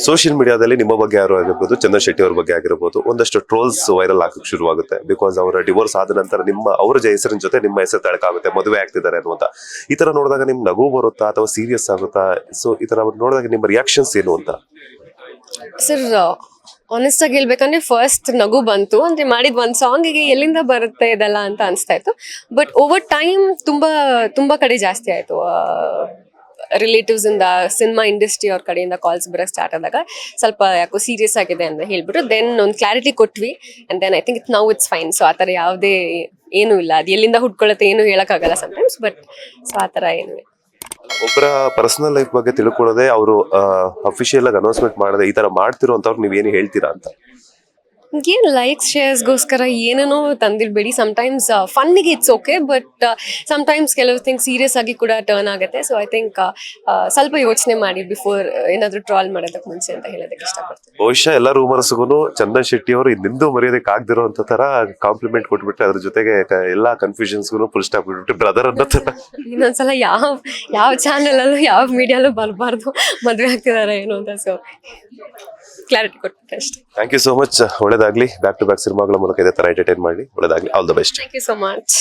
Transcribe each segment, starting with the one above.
Social ಮೀಡಿಯಾದಲ್ಲಿ ನಿಮ್ಮ ಬಗ್ಗೆ ಯಾರು ಆಗಿರ್ಬೋದು, ಚಂದನ್ ಶೆಟ್ಟಿ ಅವ್ರ ಬಗ್ಗೆ ಆಗಿರ್ಬೋದು, ಒಂದಷ್ಟು ಟ್ರೋಲ್ಸ್ ವೈರಲ್ ಆಗಕ್ಕೆ ಶುರುವಾಗುತ್ತೆ. ಬಿಕಾಸ್ ಅವರ ಡಿವೋರ್ಸ್ ಆದ ನಂತರ ಅವ್ರ ಹೆಸರಿನ ಜೊತೆ ನಿಮ್ಮ ಹೆಸರು ತಳಕಾಗುತ್ತೆ, ಮದುವೆ ಆಗ್ತಿದ್ದಾರೆ ಅನ್ನುವಂತ. ಈ ತರ ನೋಡಿದಾಗ ನಿಮ್ ನಗು ಬರುತ್ತಾ ಅಥವಾ ಸೀರಿಯಸ್ ಆಗುತ್ತಾ? ಸೊ ಈ ತರ ನೋಡಿದಾಗ ನಿಮ್ಮ ರಿಯಾಕ್ಷನ್ಸ್ ಏನು ಅಂತ? ಸರ್ ಆನೆಸ್ಟ್ ಆಗಿ ಹೇಳ್ಬೇಕಂದ್ರೆ ಫಸ್ಟ್ ನಗು ಬಂತು ಅಂದ್ರೆ ಮಾಡಿದ ಒಂದ್ ಸಾಂಗಿಗೆ ಎಲ್ಲಿಂದ ಬರುತ್ತೆ ಇದೆಲ್ಲ ಅಂತ ಅನ್ಸ್ತಾ ಇತ್ತು. ಬಟ್ ಓವರ್ ಟೈಮ್ ತುಂಬಾ ಕಡೆ ಜಾಸ್ತಿ ಆಯ್ತು. ರಿಲೇಟಿವ್ಸ್ ಇಂದ, ಸಿನಿಮಾ ಇಂಡಸ್ಟ್ರಿ ಅವ್ರ ಕಡೆಯಿಂದ ಕಾಲ್ಸ್ ಬರಕ್ ಸ್ಟಾರ್ಟ್ ಆದಾಗ ಸ್ವಲ್ಪ ಯಾಕೋ ಸೀರಿಯಸ್ ಆಗಿದೆ ಅಂತ ಹೇಳ್ಬಿಟ್ಟು ದೆನ್ ಒಂದು ಕ್ಲಾರಿಟಿ ಕೊಟ್ವಿ. And then I think it's fine. So ಆತರ ಯಾವುದೇ ಏನು ಇಲ್ಲ, ಅದು ಎಲ್ಲಿಂದ ಹುಡ್ಕೊಳ್ಳುತ್ತೆ ಏನು ಹೇಳಕ್ಕಾಗಲ್ಲ ಸಮಟೈಮ್ಸ್. ಬಟ್ ಸೊ ಆತರ ಏನು ಒಬ್ಬರ ಪರ್ಸನಲ್ ಲೈಫ್ ಬಗ್ಗೆ ತಿಳ್ಕೊಳ್ಳೋದೇ ಅವರು ಅಫಿಷಿಯಲ್ ಆಗಿ ಅನೌನ್ಸ್ಮೆಂಟ್ ಮಾಡದೆ ಈ ತರ ಮಾಡ್ತಿರೋ ಅಂತವ್ರು ನೀವ್ ಏನು ಹೇಳ್ತೀರಾ ಅಂತ? ಏನ್ ಲೈಕ್ಸ್ ಶೇರ್ಸ್ಗೋಸ್ಕರ ಏನೇನೋ ತಂದಿರ್ಬೇಡಿ. ಸಮಟೈಮ್ಸ್ ಫನ್ನಿಗೆ ಇಟ್ಸ್ ಓಕೆ, ಬಟ್ ಸಮಟೈಮ್ಸ್ ಕೆಲವು ಥಿಂಗ್ಸ್ ಸೀರಿಯಸ್ ಆಗಿ ಕೂಡ ಟರ್ನ್ ಆಗುತ್ತೆ. ಸೊ ಐ ಥಿಂಕ್ ಸ್ವಲ್ಪ ಯೋಚನೆ ಮಾಡಿ ಬಿಫೋರ್ ಏನಾದ್ರು ಟ್ರಾಲ್ ಮಾಡೋದಕ್ಕೆ ಮುಂಚೆ ಅಂತ ಹೇಳೋದಕ್ಕೆ ಇಷ್ಟಪಡ್ತೀನಿ. ಬಹುಶಃ ಎಲ್ಲ ರೂಮರ್ಸ್ಗೂ ಚಂದನ್ ಶೆಟ್ಟಿ ಅವರು ನಿಂದು ಮರ್ಯಾದಕ್ಕೆ ಆಗದಿರೋ ಅಂತ ತರ ಕಾಂಪ್ಲಿಮೆಂಟ್ ಕೊಟ್ಬಿಟ್ರೆ, ಅದ್ರ ಜೊತೆಗೆ ಎಲ್ಲಾ ಕನ್ಫ್ಯೂಷನ್ಸ್ಗೂ ಫುಲ್ ಸ್ಟಾಪ್ ಬಿಟ್ಬಿಟ್ಟು ಬ್ರದರ್ ಅನ್ನೋ ತರ. ಇನ್ನೊಂದ್ಸಲ ಯಾವ ಚಾನೆಲ್ ಅಲ್ಲೂ ಯಾವ ಮೀಡಿಯಾಲೂ ಬರಬಾರ್ದು ಮದ್ವೆ ಆಗ್ತಿದಾರೆ ಏನು ಅಂತ. ಸೊ ಕ್ಲಾರಿಟಿ ಕೊಟ್ಬಿಟ್ಟೆ ಅಷ್ಟೇ. Thank you so much. ಒಳ್ಳೇದಾಗ್ಲಿ. ಬ್ಯಾಕ್ ಟು ಬ್ಯಾಕ್ ಸಿನಿಮಾಗಳ ಮೂಲಕ ಇದೇ ತರ ಎಂಟರ್ಟೈನ್ ಮಾಡಿ. ಒಳ್ಳೇದಾಗ್ಲಿ. All the best. Thank you so much.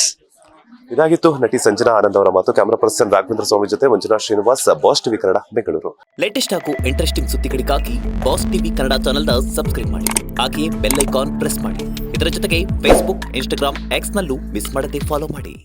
ಇದಾಗಿತ್ತು ನಟಿ ಸಂಜನಾ ಆನಂದ್ ಅವರ ಮಾತು. ಕ್ಯಾಮರಾ ಪರ್ಸನ್ ರಾಘವೇಂದ್ರ ಸ್ವಾಮಿ ಜೊತೆ Manjunath Srinivas, boss TV Kannada, Bengaluru. Latest ಹಾಗೂ ಇಂಟ್ರೆಸ್ಟಿಂಗ್ ಸುದ್ದಿಗಳಿಗಾಗಿ ಬಾಸ್ ಟಿವಿ ಕನ್ನಡ ಚಾನೆಲ್ನ ಸಬ್ಸ್ಕ್ರೈಬ್ ಮಾಡಿ. ಹಾಗೆಯೇ ಬೆಲ್ ಐಕಾನ್ ಪ್ರೆಸ್ ಮಾಡಿ. ಇದರ ಜೊತೆಗೆ ಫೇಸ್ಬುಕ್, ಇನ್ಸ್ಟಾಗ್ರಾಮ್, ಎಕ್ಸ್ ನಲ್ಲೂ ಮಿಸ್ ಮಾಡದೆ ಫಾಲೋ ಮಾಡಿ.